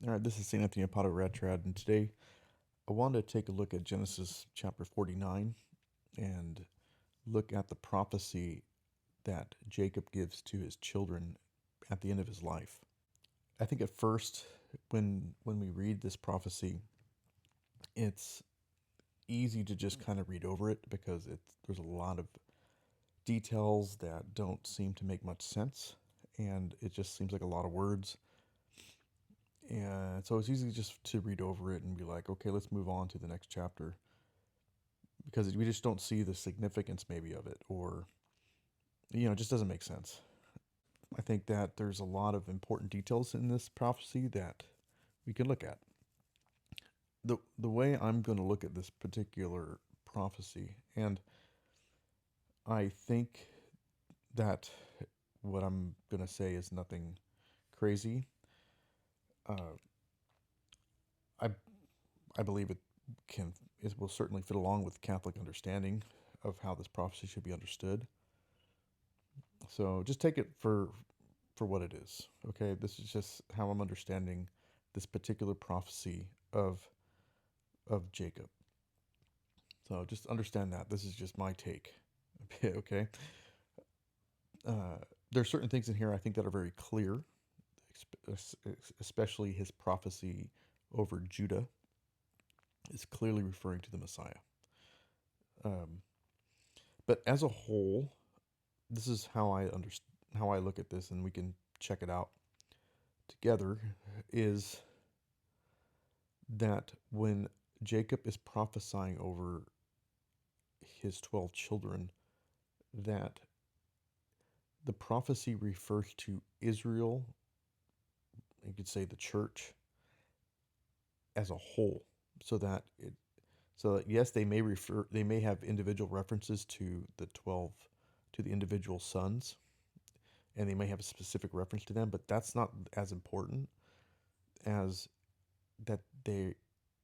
All right, this is St. Anthony of Padua Retrad, and today I wanted to take a look at Genesis chapter 49 and look at the prophecy that Jacob gives to his children at the end of his life. I think at first, when we read this prophecy, it's easy to just kind of read over it because there's a lot of details that don't seem to make much sense, and it just seems like a lot of words. And so it's easy just to read over it and be like, okay, let's move on to the next chapter because we just don't see the significance maybe of it, or it just doesn't make sense. I think that there's a lot of important details in this prophecy that we can look at. The way I'm going to look at this particular prophecy, and I think that what I'm going to say is nothing crazy. Uh, I I believe it will certainly fit along with Catholic understanding of how this prophecy should be understood. So just take it for what it is. Okay, this is just how I'm understanding this particular prophecy of Jacob. So just understand that this is just my take. Okay, uh, there are certain things in here I think that are very clear, especially his prophecy over Judah is clearly referring to the Messiah. Um, but as a whole, this is how I look at this, and we can check it out together. Is that when Jacob is prophesying over his 12 children, that the prophecy refers to Israel, you could say the church as a whole, so that yes, they may have individual references to the individual sons, and they may have a specific reference to them, but that's not as important as that they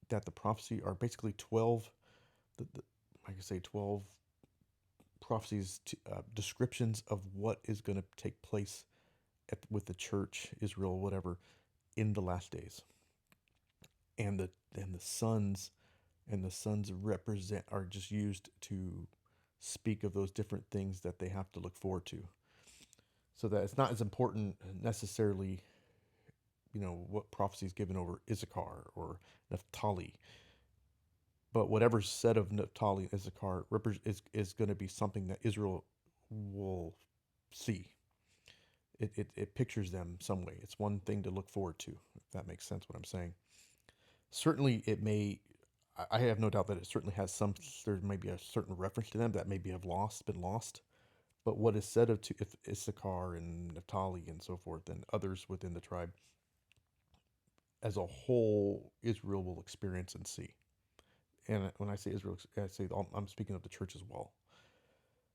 that the prophecy are basically 12, I could say 12 prophecies, descriptions of what is going to take place with the church, Israel, whatever, in the last days. And the sons and the sons represent are just used to speak of those different things that they have to look forward to. So that it's not as important necessarily, what prophecy is given over Issachar or Naphtali, but whatever's said of Naphtali and Issachar is going to be something that Israel will see. It pictures them some way. It's one thing to look forward to, if that makes sense what I'm saying. Certainly, it may. I have no doubt that it certainly has some. There may be a certain reference to them that maybe been lost. But what is said of to if Issachar and Naphtali and so forth and others within the tribe, as a whole, Israel will experience and see. And when I say Israel, I say I'm speaking of the church as well,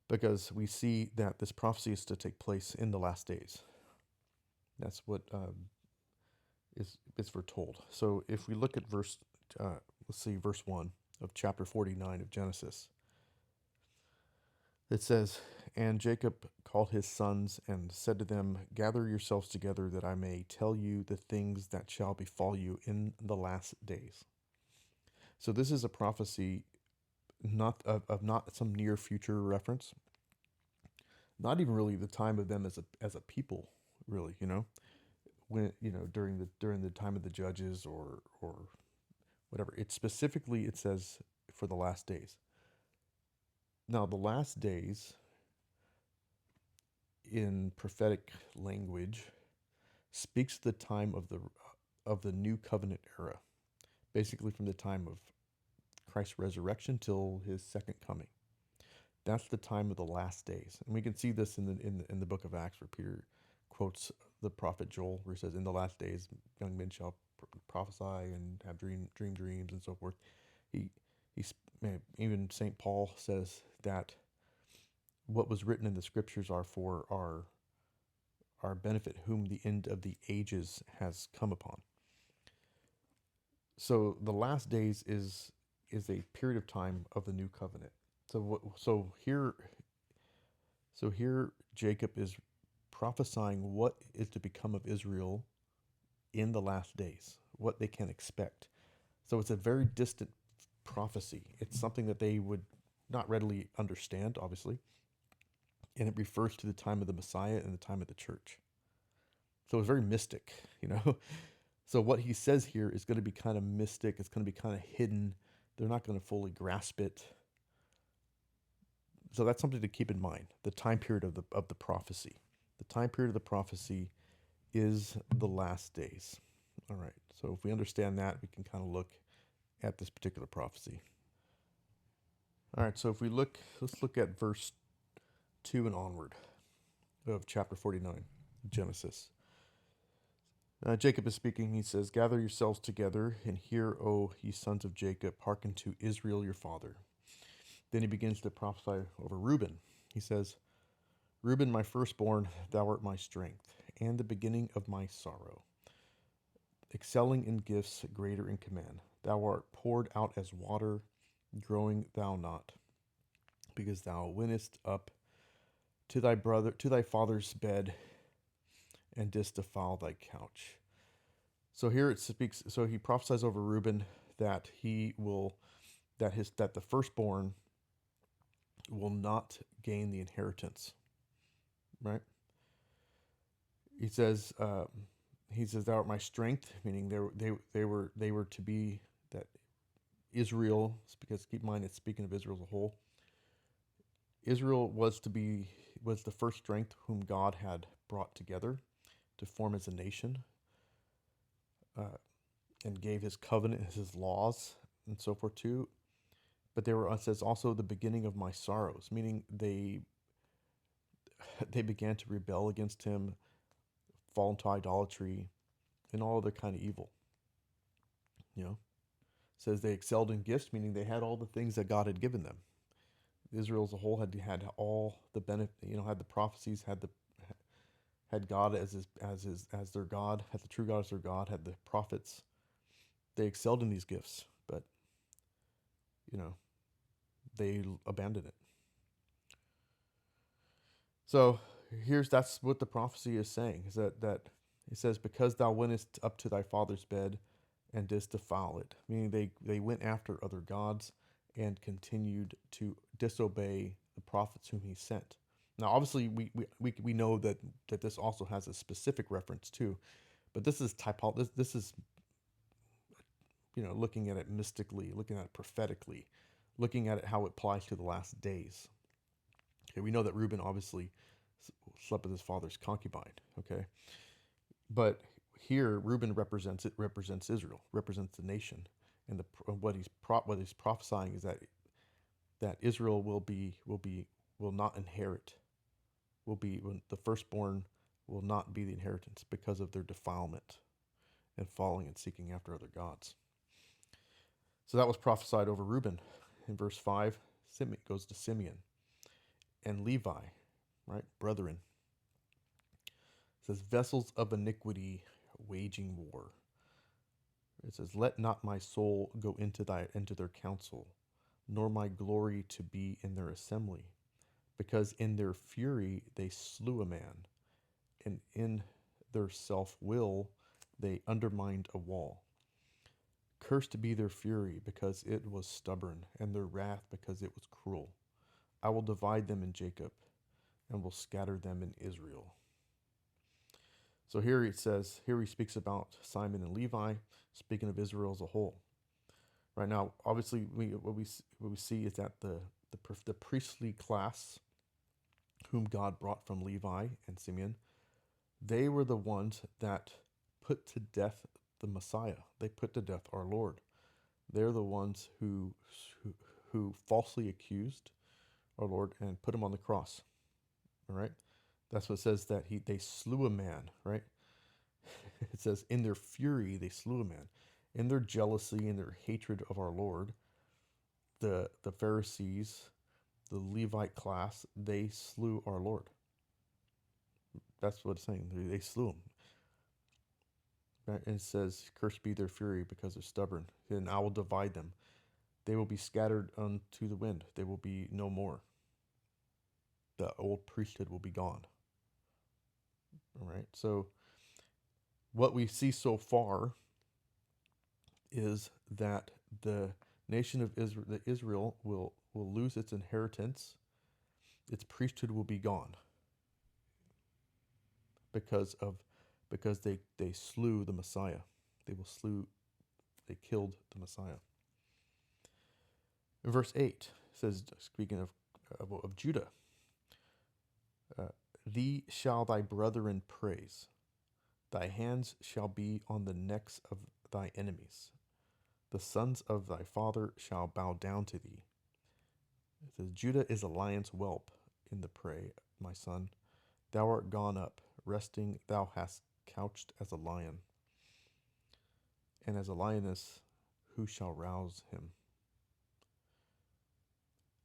because we see that this prophecy is to take place in the last days. That's what is foretold. So if we look at let's see, verse 1 of chapter 49 of Genesis, it says, "And Jacob called his sons and said to them, Gather yourselves together, that I may tell you the things that shall befall you in the last days." So this is a prophecy of not some near future reference, not even really the time of them as a people, really, when during the time of the judges or whatever. It says for the last days. Now the last days in prophetic language speaks the time of the new covenant era, basically from the time of Christ's resurrection till his second coming. That's the time of the last days, and we can see this in the book of Acts, where Peter quotes the prophet Joel, where he says, "In the last days, young men shall prophesy and have dream dreams and so forth." He he's Even Saint Paul says that what was written in the scriptures are for our benefit, whom the end of the ages has come upon. So the last days is a period of time of the new covenant. So here Jacob is prophesying what is to become of Israel in the last days. what they can expect. So it's a very distant prophecy. It's something that they would not readily understand, obviously, and it refers to the time of the Messiah and the time of the church. So it's very mystic, you know. So what he says here is going to be kind of mystic. It's going to be kind of hidden. They're not going to fully grasp it. So that's something to keep in mind. The time period of the prophecy. The time period of the prophecy is the last days. All right. So if we understand that, we can kind of look at this particular prophecy. All right. So if we look, let's look at verse 2 and onward of chapter 49, Genesis. Jacob is speaking. He says, "Gather yourselves together and hear, O ye sons of Jacob, hearken to Israel your father." Then he begins to prophesy over Reuben. He says, "Reuben, my firstborn, thou art my strength, and the beginning of my sorrow. Excelling in gifts, greater in command. Thou art poured out as water, growing thou not, because thou wentest up to thy father's bed, and didst defile thy couch." So here it speaks. So he prophesies over Reuben that that the firstborn will not gain the inheritance. Right? He says, "Thou art my strength," meaning they were to be that Israel. Because keep in mind, it's speaking of Israel as a whole. Israel was the first strength whom God had brought together to form as a nation, and gave His covenant, His laws, and so forth too. But they were, it says, also the beginning of my sorrows, meaning they began to rebel against Him, fall into idolatry, and all other kind of evil. You know, it says they excelled in gifts, meaning they had all the things that God had given them. Israel as a whole had all the benefit, had the prophecies, had God as their God, had the true God as their God, had the prophets. They excelled in these gifts, but they abandoned it. So that's what the prophecy is saying, is that it says, "Because thou wentest up to thy father's bed and didst defile it," meaning they went after other gods and continued to disobey the prophets whom He sent. Now, obviously, we know that this also has a specific reference too, but this is This is looking at it mystically, looking at it prophetically, looking at it how it applies to the last days. Okay, we know that Reuben obviously slept with his father's concubine. Okay, but here Reuben represents Israel, represents the nation, and what he's prophesying is that Israel will not inherit, when the firstborn will not be the inheritance because of their defilement and falling and seeking after other gods. So that was prophesied over Reuben. In verse 5, Simeon goes to Simeon and Levi, right? Brethren. It says, "Vessels of iniquity waging war." It says, "Let not my soul go into their council, nor my glory to be in their assembly. Because in their fury they slew a man, and in their self-will they undermined a wall. Cursed be their fury, because it was stubborn, and their wrath, because it was cruel. I will divide them in Jacob, and will scatter them in Israel." So here he speaks about Simon and Levi, speaking of Israel as a whole. Right now, obviously, what we see is that the priestly class, whom God brought from Levi and Simeon, they were the ones that put to death the Messiah. They put to death our Lord. They're the ones who falsely accused our Lord and put Him on the cross. All right, that's what it says, that they slew a man. Right, it says, "In their fury they slew a man." In their jealousy and their hatred of our Lord, the Pharisees, the Levite class, they slew our Lord. That's what it's saying. They slew him. Right? And it says, "Cursed be their fury, because they're stubborn. Then I will divide them. They will be scattered unto the wind. They will be no more. The old priesthood will be gone." All right. So what we see so far is that the nation of Israel, Israel will lose its inheritance. Its priesthood will be gone because they slew the Messiah. They killed the Messiah. In verse 8 says, speaking of Judah, thee shall thy brethren praise. Thy hands shall be on the necks of thy enemies. The sons of thy father shall bow down to thee. It says, Judah is a lion's whelp in the prey, my son. Thou art gone up, resting, thou hast couched as a lion. And as a lioness, who shall rouse him?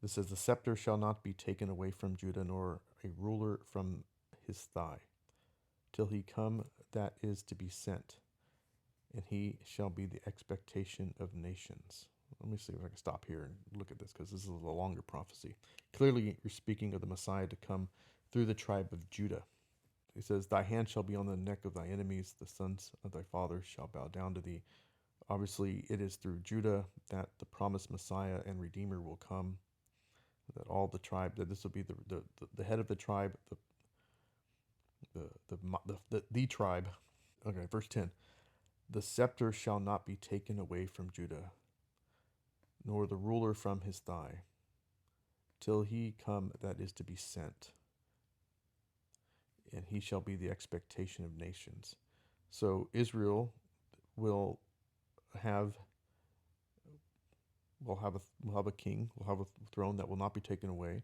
This says, the scepter shall not be taken away from Judah, nor a ruler from his thigh, till he come that is to be sent, and he shall be the expectation of nations. Let me see if I can stop here and look at this, because this is a longer prophecy. Clearly, you're speaking of the Messiah to come through the tribe of Judah. He says, thy hand shall be on the neck of thy enemies, the sons of thy father shall bow down to thee. Obviously, it is through Judah that the promised Messiah and Redeemer will come, that all the tribe, that this will be the head of the tribe, the tribe. Okay, verse 10. The scepter shall not be taken away from Judah, nor the ruler from his thigh, till he come that is to be sent, and he shall be the expectation of nations. So Israel will have a king, will have a throne that will not be taken away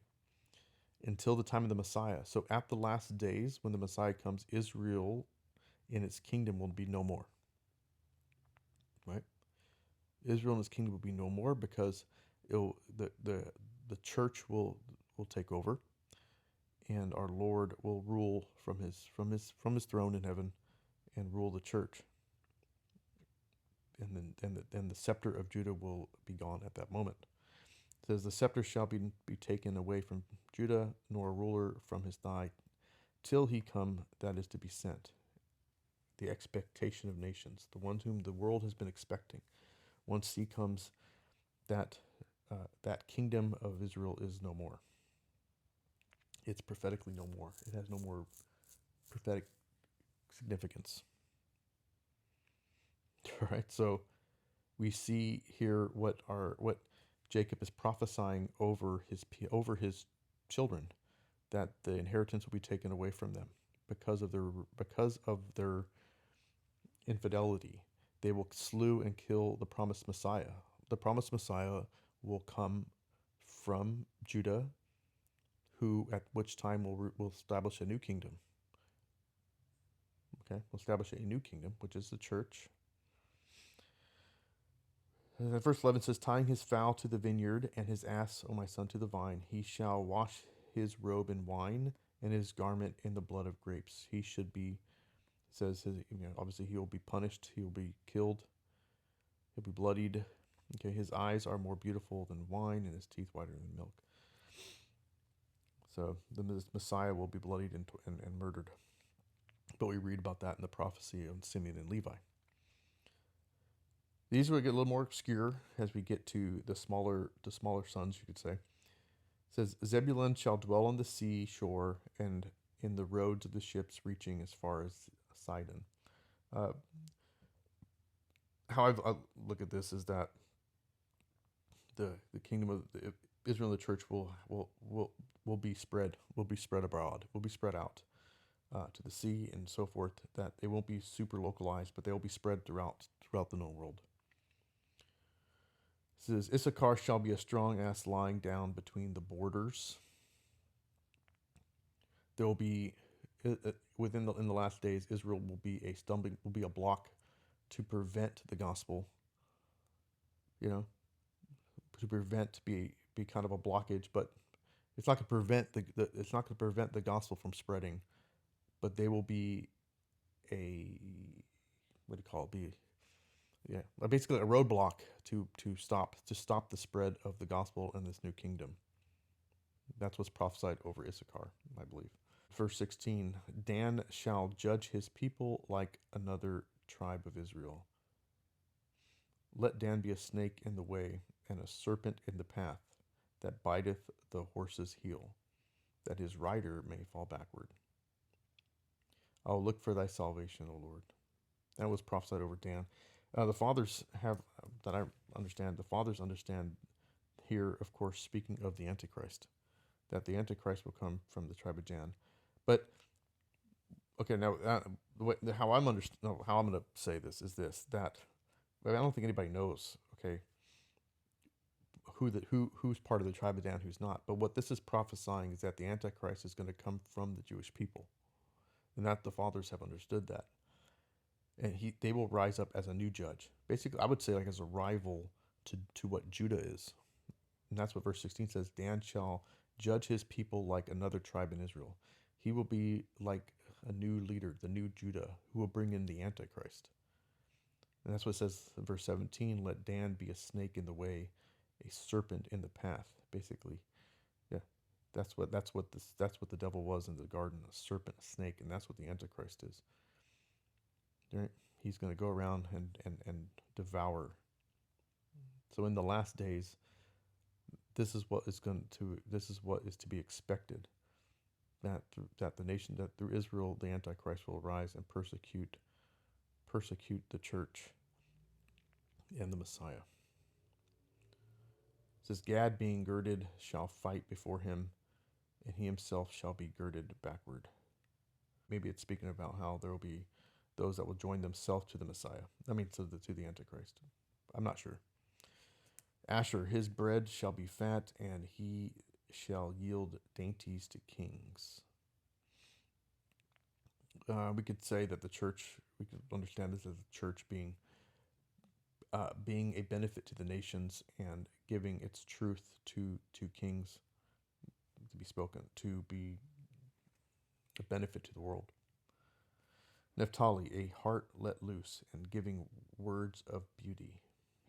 until the time of the Messiah. So at the last days, when the Messiah comes, Israel in its kingdom will be no more. Right? Israel and its kingdom will be no more, because the church will take over, and our Lord will rule from his throne in heaven, and rule the church. And the scepter of Judah will be gone at that moment. It says, the scepter shall be taken away from Judah, nor a ruler from his thigh, till he come that is to be sent. The expectation of nations, the ones whom the world has been expecting. Once he comes, that kingdom of Israel is no more. It's prophetically no more. It has no more prophetic significance. All right, so we see here what Jacob is prophesying over his children, that the inheritance will be taken away from them because of their infidelity. They will slew and kill the promised Messiah. The promised Messiah will come from Judah, who at which time will establish a new kingdom. Okay, will establish a new kingdom, which is the church. And verse 11 says, tying his foal to the vineyard and his ass, O my son, to the vine, he shall wash his robe in wine and his garment in the blood of grapes. He should be, says, obviously he will be punished. He will be killed. He'll be bloodied. Okay, his eyes are more beautiful than wine, and his teeth whiter than milk. So the Messiah will be bloodied and murdered. But we read about that in the prophecy of Simeon and Levi. These will get a little more obscure as we get to the smaller sons, you could say. It says, Zebulun shall dwell on the sea shore and in the roads of the ships reaching as far as Sidon. How I look at this is that the kingdom of Israel and the church will be spread abroad, will be spread out to the sea and so forth. That they won't be super localized, but they will be spread throughout the known world. It says, Issachar shall be a strong ass lying down between the borders. There will be in the last days, Israel will be a block to prevent the gospel. Be kind of a blockage, but it's not going to prevent the gospel from spreading. But they will be basically a roadblock to stop the spread of the gospel in this new kingdom. That's what's prophesied over Issachar, I believe. Verse 16, Dan shall judge his people like another tribe of Israel. Let Dan be a snake in the way, and a serpent in the path, that biteth the horse's heel, that his rider may fall backward. I will look for thy salvation, O Lord. That was prophesied over Dan. The fathers have, that I understand, the fathers understand here, of course, speaking of the Antichrist, that the Antichrist will come from the tribe of Dan. But okay, now how I'm how I'm going to say this is this: that I don't think anybody knows. Okay, who's part of the tribe of Dan, who's not. But what this is prophesying is that the Antichrist is going to come from the Jewish people, and that the fathers have understood that, and they will rise up as a new judge. Basically, I would say like as a rival to what Judah is, and that's what verse 16 says. Dan shall judge his people like another tribe in Israel. He will be like a new leader, the new Judah, who will bring in the Antichrist. And that's what it says in verse 17. Let Dan be a snake in the way, a serpent in the path. Basically, yeah, that's what the devil was in the garden: a serpent, a snake, and that's what the Antichrist is. Right? He's going to go around and devour. So in the last days, this is what is to be expected. That the nation, that through Israel the Antichrist will rise and persecute the church and the Messiah. It says, Gad being girded shall fight before him, and he himself shall be girded backward. Maybe it's speaking about how there will be those that will join themselves to the Messiah. I mean, to the Antichrist. I'm not sure. Asher, his bread shall be fat, and he shall yield dainties to kings. We could say that the church, we could understand this as the church being a benefit to the nations and giving its truth to kings to be spoken, to be a benefit to the world. Naphtali, a heart let loose and giving words of beauty.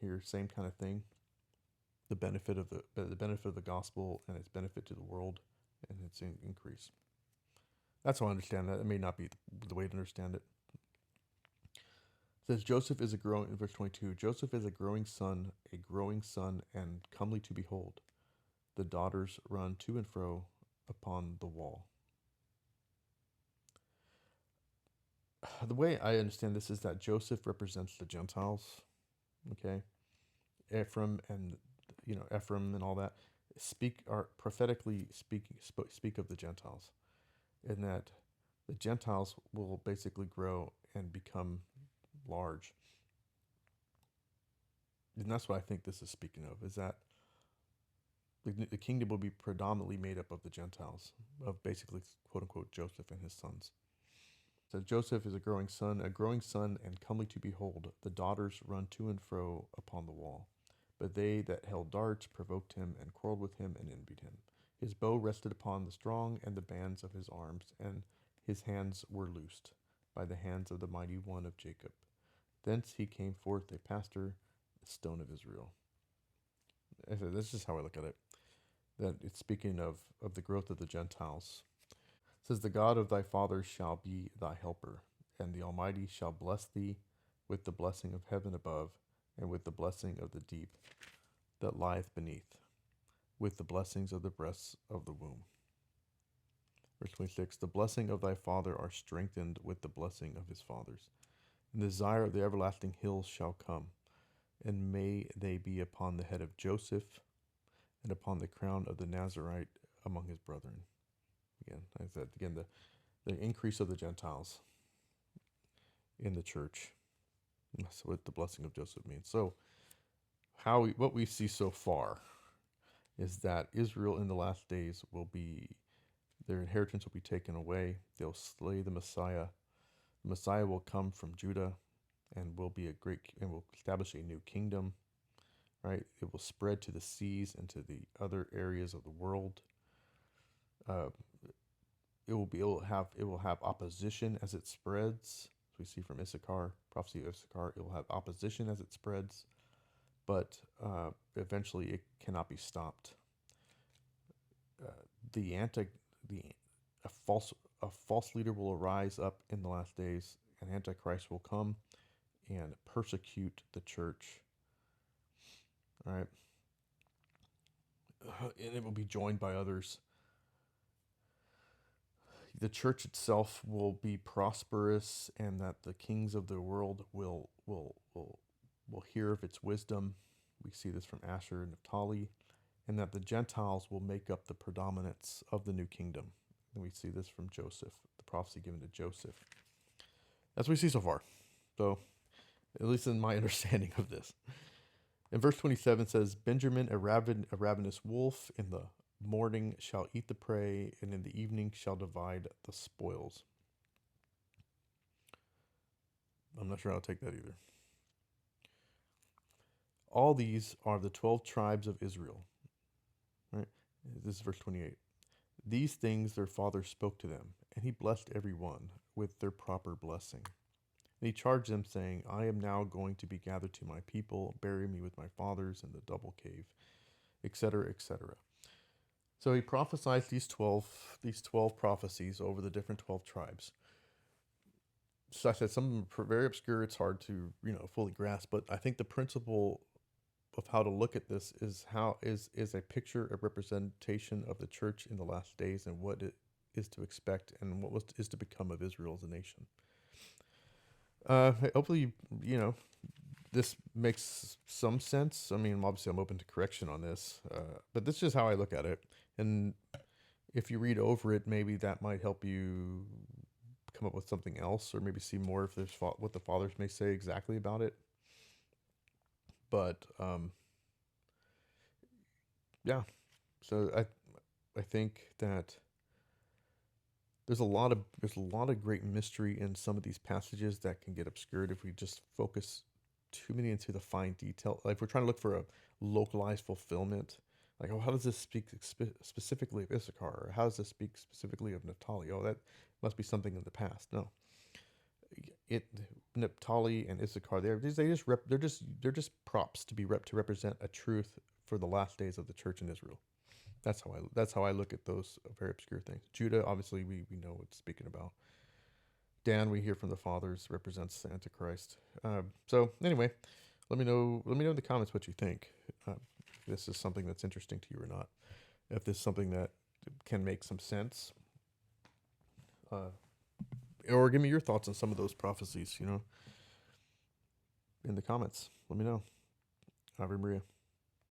Here, same kind of thing. The benefit of the gospel and its benefit to the world and its increase. That's how I understand that. It may not be the way to understand it. It says Joseph is a growing, in verse 22, Joseph is a growing son, and comely to behold. The daughters run to and fro upon the wall. The way I understand this is that Joseph represents the Gentiles. Okay, Ephraim and Ephraim and all that prophetically speak of the Gentiles, and that the Gentiles will basically grow and become large. And that's what I think this is speaking of, is that the kingdom will be predominantly made up of the Gentiles, of basically, quote unquote, Joseph and his sons. So Joseph is a growing son, and comely to behold. The daughters run to and fro upon the wall. But they that held darts provoked him, and quarreled with him, and envied him. His bow rested upon the strong, and the bands of his arms, and his hands were loosed by the hands of the mighty one of Jacob. Thence he came forth a pastor, the stone of Israel. This is how I look at it. That it's speaking of the growth of the Gentiles. It says, the God of thy fathers shall be thy helper, and the Almighty shall bless thee with the blessing of heaven above, and with the blessing of the deep that lieth beneath, with the blessings of the breasts of the womb. Verse 26, the blessing of thy father are strengthened with the blessing of his fathers, and the desire of the everlasting hills shall come, and may they be upon the head of Joseph, and upon the crown of the Nazarite among his brethren. Again, I said, the increase of the Gentiles in the church. That's what the blessing of Joseph means. So, what we see so far is that Israel in the last days their inheritance will be taken away. They'll slay the Messiah. The Messiah will come from Judah, and will establish a new kingdom. Right? It will spread to the seas and to the other areas of the world. It will have opposition as it spreads. As we see from Issachar, prophecy of Issachar, it will have opposition as it spreads, but eventually it cannot be stopped. A false leader will arise up in the last days. An antichrist will come and persecute the church All right. And it will be joined by others. The church itself will be prosperous, and that the kings of the world will hear of its wisdom. We see this from Asher and Naphtali, and that the Gentiles will make up the predominance of the new kingdom. And we see this from Joseph, the prophecy given to Joseph. That's what we see so far. So, at least in my understanding of this. And verse 27 says, Benjamin, a ravenous wolf, in the morning shall eat the prey, and in the evening shall divide the spoils. I'm not sure how to take that either. All these are the 12 tribes of Israel. Right? This is verse 28. These things their father spoke to them, and he blessed every one with their proper blessing. And he charged them, saying, I am now going to be gathered to my people, bury me with my fathers in the double cave, etc., etc. So he prophesies these 12 prophecies over the different 12 tribes. So I said some of them are very obscure. It's hard to fully grasp, but I think the principle of how to look at this is a picture, a representation of the church in the last days, and what it is to expect, and what is to become of Israel as a nation. Hopefully, this makes some sense. I mean, obviously, I'm open to correction on this, but this is just how I look at it. And if you read over it, maybe that might help you come up with something else, or maybe see more if there's what the fathers may say exactly about it. But yeah, so I think that there's a lot of great mystery in some of these passages that can get obscured if we just focus too many into the fine detail. Like, if we're trying to look for a localized fulfillment, like, oh, how does this speak specifically of Issachar, or how does this speak specifically of Naphtali? Oh, that must be something in the past. No, Naphtali and Issachar, they're just props to represent a truth for the last days of the church in Israel. That's how I look at those very obscure things. Judah, obviously, we know what it's speaking about. Dan, we hear from the fathers, represents the Antichrist. So anyway, let me know in the comments what you think. If this is something that's interesting to you or not. If this is something that can make some sense. Or give me your thoughts on some of those prophecies, in the comments. Let me know. Ave Maria.